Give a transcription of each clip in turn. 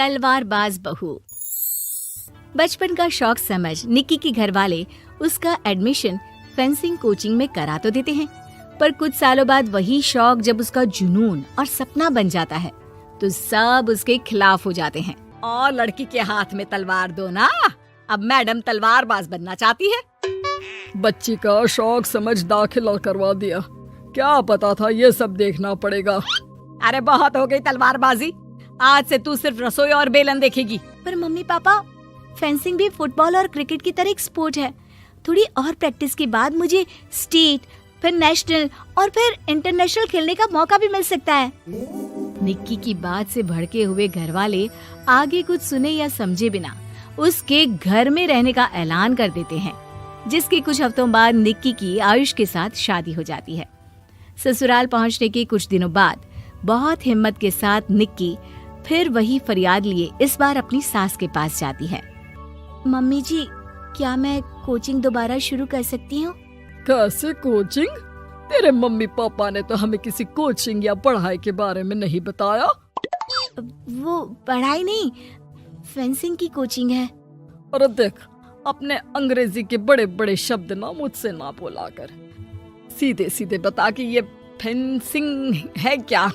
तलवारबाज बहू। बचपन का शौक समझ निक्की के घर वाले उसका एडमिशन फेंसिंग कोचिंग में करा तो देते हैं, पर कुछ सालों बाद वही शौक जब उसका जुनून और सपना बन जाता है तो सब उसके खिलाफ हो जाते हैं। और लड़की के हाथ में तलवार दो ना, अब मैडम तलवारबाज बनना चाहती है। बच्ची का शौक समझ दाखिला करवा दिया, क्या पता था ये सब देखना पड़ेगा। अरे बहुत हो गई तलवारबाजी, आज से तू सिर्फ रसोई और बेलन देखेगी। पर मम्मी पापा, फेंसिंग भी फुटबॉल और क्रिकेट की तरह एक स्पोर्ट है। थोड़ी और प्रैक्टिस के बाद मुझे स्टेट, फिर नेशनल और फिर इंटरनेशनल खेलने का मौका भी मिल सकता है। निक्की की बात से भड़के हुए घर वाले आगे कुछ सुने या समझे बिना उसके घर में रहने का ऐलान कर देते हैं, जिसके कुछ हफ्तों बाद निक्की की आयुष के साथ शादी हो जाती है। ससुराल पहुंचने के कुछ दिनों बाद बहुत हिम्मत के साथ निक्की फिर वही फरियाद लिए इस बार अपनी सास के पास जाती है। मम्मी जी, क्या मैं कोचिंग दोबारा शुरू कर सकती हूँ? कैसे कोचिंग? तेरे मम्मी पापा ने तो हमें किसी कोचिंग या पढ़ाई के बारे में नहीं बताया। वो पढ़ाई नहीं, फेंसिंग की कोचिंग है। और देख, अपने अंग्रेजी के बड़े बड़े शब्द ना मुझसे ना बोला कर, सीधे सीधे बता कि ये फेंसिंग है क्या।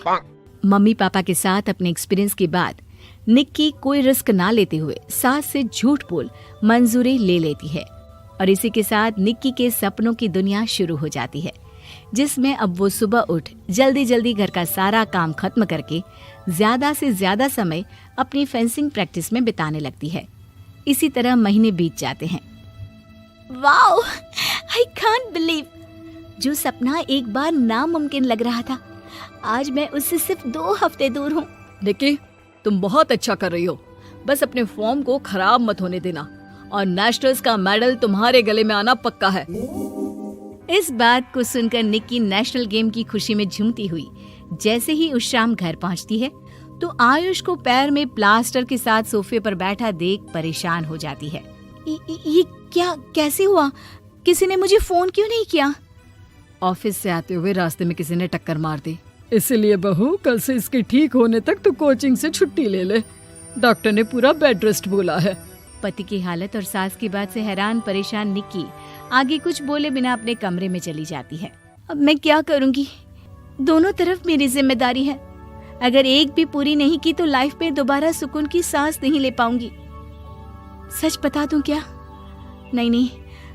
मम्मी पापा के साथ अपने एक्सपीरियंस के बाद निक्की कोई रिस्क ना लेते हुए सास से झूठ बोल मंजूरी ले लेती है, और इसी के साथ निक्की के सपनों की दुनिया शुरू हो जाती है, जिसमें अब वो सुबह उठ जल्दी जल्दी घर का सारा काम खत्म करके ज्यादा से ज्यादा समय अपनी फेंसिंग प्रैक्टिस में बिताने लगती है। इसी तरह महीने बीत जाते हैं। वाओ, आई कांट बिलीव, जो सपना एक बार नामुमकिन लग रहा था, आज मैं उससे सिर्फ 2 हफ्ते दूर हूँ। निक्की, तुम बहुत अच्छा कर रही हो, बस अपने फॉर्म को खराब मत होने देना, और नेशनल्स का मेडल तुम्हारे गले में आना पक्का है। इस बात को सुनकर निक्की नेशनल गेम की खुशी में झूमती हुई जैसे ही उस शाम घर पहुंचती है तो आयुष को पैर में प्लास्टर के साथ सोफे पर बैठा देख परेशान हो जाती है। ये क्या, कैसे हुआ? किसी ने मुझे फोन क्यों नहीं किया? ऑफिस से आते हुए रास्ते में किसी ने टक्कर मार दी, इसलिए बहू कल से इसके ठीक होने तक तो कोचिंग से छुट्टी ले ले, डॉक्टर ने पूरा बेड रेस्ट बोला है। पति की हालत और सास की बात से हैरान परेशान निक्की आगे कुछ बोले बिना अपने कमरे में चली जाती है। अब मैं क्या करूंगी? दोनों तरफ मेरी जिम्मेदारी है, अगर एक भी पूरी नहीं की तो लाइफ में दोबारा सुकून की सांस नहीं ले पाऊंगी। सच बता दूं क्या? नहीं,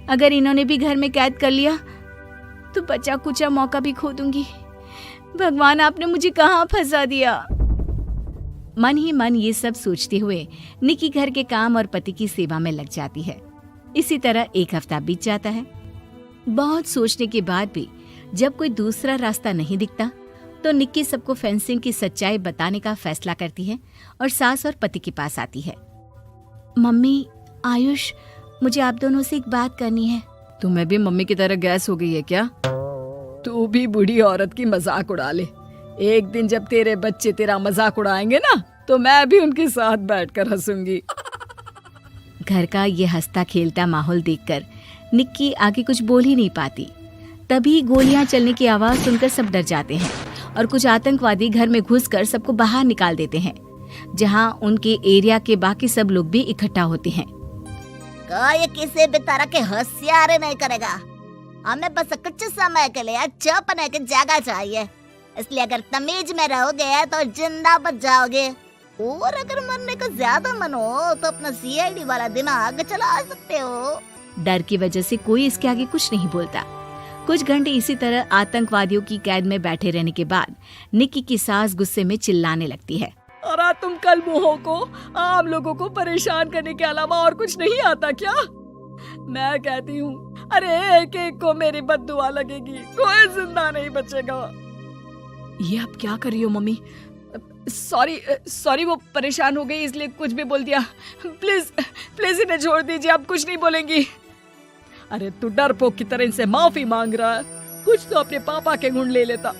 अगर इन्होंने भी घर में कैद कर लिया तो बचा कुचा मौका भी खो दूंगी। भगवान, आपने मुझे कहाँ फंसा दिया। मन ही मन ये सब सोचते हुए निक्की घर के काम और पति की सेवा में लग जाती है। इसी तरह 1 हफ्ता बीत जाता है। बहुत सोचने के बाद भी जब कोई दूसरा रास्ता नहीं दिखता तो निक्की सबको फेंसिंग की सच्चाई बताने का फैसला करती है और सास और पति के पास आती है। मम्मी, आयुष, मुझे आप दोनों से एक बात करनी है। तुम्हें भी मम्मी की तरह गैस हो गई है क्या? तू भी बूढ़ी औरत की मजाक उड़ा ले। एक दिन जब तेरे बच्चे तेरा मजाक उड़ाएंगे ना तो मैं भी उनके साथ बैठकर हंसूंगी। घर का ये हंसता खेलता माहौल देखकर निक्की आगे कुछ बोल ही नहीं पाती। तभी गोलियां चलने की आवाज सुनकर सब डर जाते हैं और कुछ आतंकवादी घर में घुसकर सबको बाहर निकाल देते हैं, जहां उनके एरिया के बाकी सब लोग भी इकट्ठा होते हैं। कोई किसी भी तरह के होशियारी नहीं करेगा, हमें बस कुछ समय के लिए चुप रहने की जगह चाहिए, इसलिए अगर तमीज में रहोगे तो जिंदा बच जाओगे, और अगर मरने का ज्यादा मन हो तो अपना सीआईडी वाला दिमाग चला सकते हो। डर की वजह से कोई इसके आगे कुछ नहीं बोलता। कुछ घंटे इसी तरह आतंकवादियों की कैद में बैठे रहने के बाद निक्की की सास गुस्से में चिल्लाने लगती है। अरे तुम कल मुँहों को आम लोगों को परेशान करने के अलावा और कुछ नहीं आता क्या? मैं कहती हूँ, अरे एक एक को मेरी बद्दुआ लगेगी, कोई जिंदा नहीं बचेगा। ये अब क्या कर रही हो मम्मी? सॉरी, वो परेशान हो गई इसलिए कुछ भी बोल दिया। प्लीज इन्हें छोड़ दीजिए, अब कुछ नहीं बोलेंगी। अरे तू डरपोक की तरह इनसे माफी मांग रहा है, कुछ तो अपने पापा के गुण ले लेता।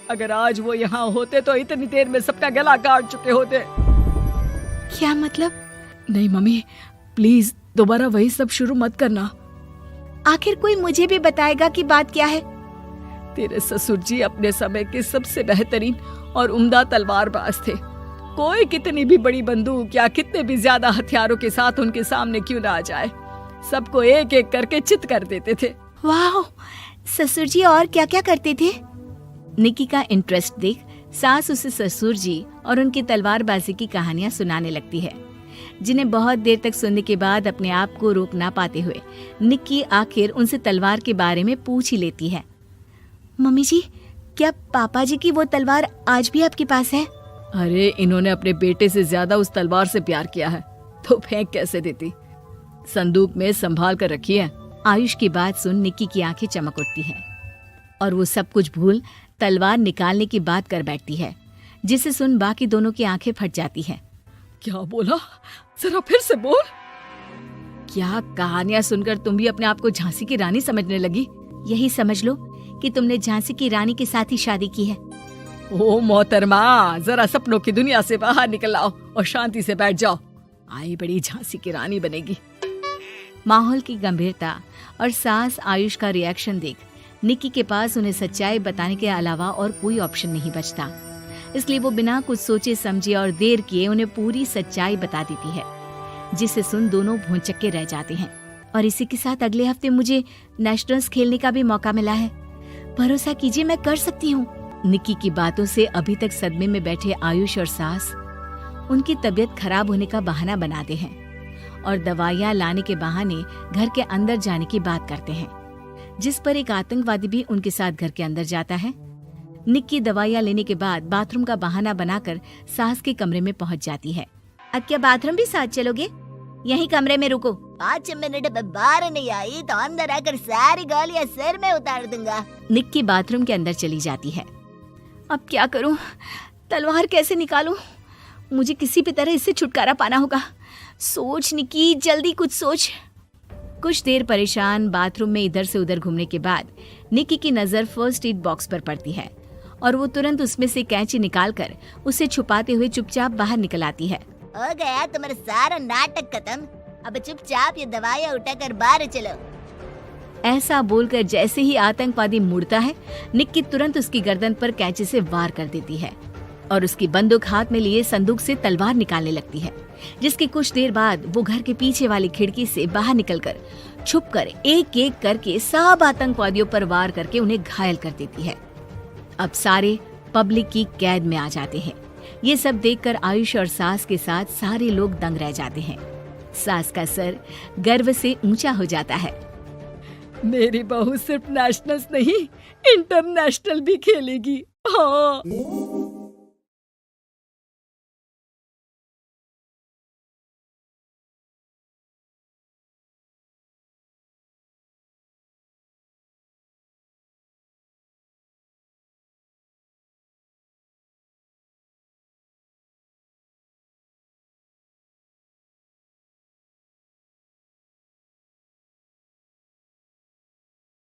अगर आज वो यहाँ होते तो इतनी देर में सबका गला काट चुके होते। क्या मतलब? नहीं मम्मी, प्लीज दोबारा वही सब शुरू मत करना। आखिर कोई मुझे भी बताएगा कि बात क्या है। तेरे ससुर जी अपने समय के सबसे बेहतरीन और उम्दा तलवारबाज थे। कोई कितनी भी बड़ी बंदूक या कितने भी ज्यादा हथियारों के साथ उनके सामने क्यों ना आ जाए, सबको एक एक करके चित कर देते थे। वाह, ससुर जी और क्या क्या करते थे? निक्की का इंटरेस्ट देख सास उसे ससुर जी और उनकी तलवारबाजी की कहानियां सुनाने लगती है, जिन्हें बहुत देर तक सुनने के बाद अपने आप को रोक ना पाते हुए निक्की आखिर उनसे तलवार के बारे में पूछ ही लेती है। मम्मी जी, क्या पापा जी की वो तलवार आज भी आपके पास है? अरे इन्होंने अपने बेटे से ज्यादा उस तलवार से प्यार किया है तो फेंक कैसे देती, संदूक में संभाल कर रखी है। आयुष की बात सुन निक्की की आंखें चमक उठती हैं और वो सब कुछ भूल तलवार निकालने की बात कर बैठती है, जिसे सुन बाकी दोनों की आंखें फट जाती हैं। क्या बोला, जरा फिर से बोल। क्या कहानियां सुनकर तुम भी अपने आप को झांसी की रानी समझने लगी? यही समझ लो कि तुमने झांसी की रानी के साथ ही शादी की है। ओ मोहतरमा, जरा सपनों की दुनिया से बाहर निकल आओ और शांति से बैठ जाओ, आई बड़ी झांसी की रानी बनेगी। माहौल की गंभीरता और सास आयुष का रिएक्शन देख निक्की के पास उन्हें सच्चाई बताने के अलावा और कोई ऑप्शन नहीं बचता, इसलिए वो बिना कुछ सोचे समझे और देर किए उन्हें पूरी सच्चाई बता देती है, जिसे सुन दोनों भौंचक्के रह जाते हैं। और इसी के साथ अगले हफ्ते मुझे नेशनल्स खेलने का भी मौका मिला है, भरोसा कीजिए मैं कर सकती हूँ। निक्की की बातों से अभी तक सदमे में बैठे आयुष और सास उनकी तबीयत खराब होने का बहाना बनाते हैं और दवाइयाँ लाने के बहाने घर के अंदर जाने की बात करते हैं, जिस पर एक आतंकवादी भी उनके साथ घर के अंदर जाता है। निक्की दवाइयाँ लेने के बाद बाथरूम का बहाना बनाकर सास के कमरे में पहुंच जाती है। अब क्या बाथरूम भी साथ चलोगे? यहीं कमरे में रुको। 5 मिनट में बाहर नहीं आई तो अंदर आकर सारी गालियां सिर में उतार दूंगा। निक्की बाथरूम के अंदर चली जाती है। अब क्या करूं? तलवार कैसे निकालूं? मुझे किसी भी तरह इससे छुटकारा पाना होगा। सोच निक्की, जल्दी कुछ सोच। कुछ देर परेशान बाथरूम में इधर से उधर घूमने के बाद निक्की की नजर फर्स्ट एड बॉक्स पर पड़ती है और वो तुरंत उसमें से कैंची निकालकर उसे छुपाते हुए चुपचाप बाहर निकल आती है। हो गया तुम्हारा सारा नाटक खत्म, अब चुपचाप ये दवाइयाँ उठाकर बाहर चलो। ऐसा बोलकर जैसे ही आतंकवादी मुड़ता है, निक्की तुरंत उसकी गर्दन पर कैंची से वार कर देती है और उसकी बंदूक हाथ में लिए संदूक से तलवार निकालने लगती है, जिसकी कुछ देर बाद वो घर के पीछे वाली खिड़की से बाहर निकलकर छुपकर एक एक करके सब आतंकवादियों पर वार करके उन्हें घायल कर देती है। अब सारे पब्लिक की कैद में आ जाते हैं। ये सब देखकर आयुष और सास के साथ सारे लोग दंग रह जाते हैं। सास का सर गर्व से ऊंचा हो जाता है। मेरी बहू सिर्फ नेशनल्स नहीं, इंटरनेशनल भी खेलेगी। हाँ।